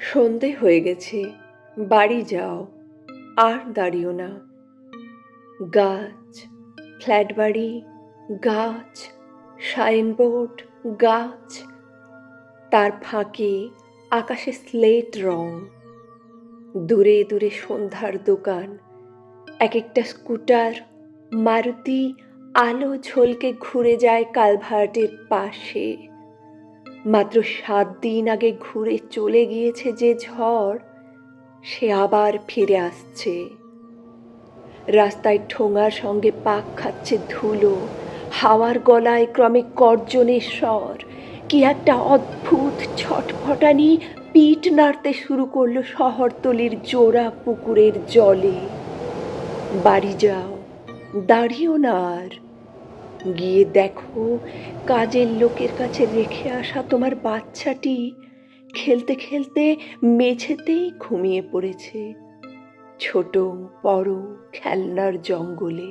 সন্ধে হয়ে গেছে, বাড়ি যাও, আর দাঁড়িও না। গাছ, ফ্ল্যাট বাড়ি, গাছ, সাইনবোর্ড, গাছ, তার ফাঁকে আকাশে স্লেট রং। দূরে দূরে সন্ধ্যার দোকান, এক একটা স্কুটার, মারুতি আলো ঝলকে ঘুরে যায় কালভার্টের পাশে। মাত্র 7 দিন আগে ঘুরে চলে গিয়েছে যে ঝড়, সে আবার ফিরে আসছে। রাস্তায় ঠোঙার সঙ্গে পাক খাচ্ছে ধুলো, হাওয়ার গলায় ক্রমে গর্জনের স্বর। কি একটা অদ্ভুত ছটফটানি পিঠ নাড়তে শুরু করলো শহরতলির জোড়া পুকুরের জলে। বাড়ি যাও, দাঁড়িও না আর। গিয়ে দেখো কাজের লোকের কাছে রেখে আসা তোমার বাচ্চাটি খেলতে খেলতে মেঝেতেই ঘুমিয়ে পড়েছে, ছোট বড় খেলনার জঙ্গলে।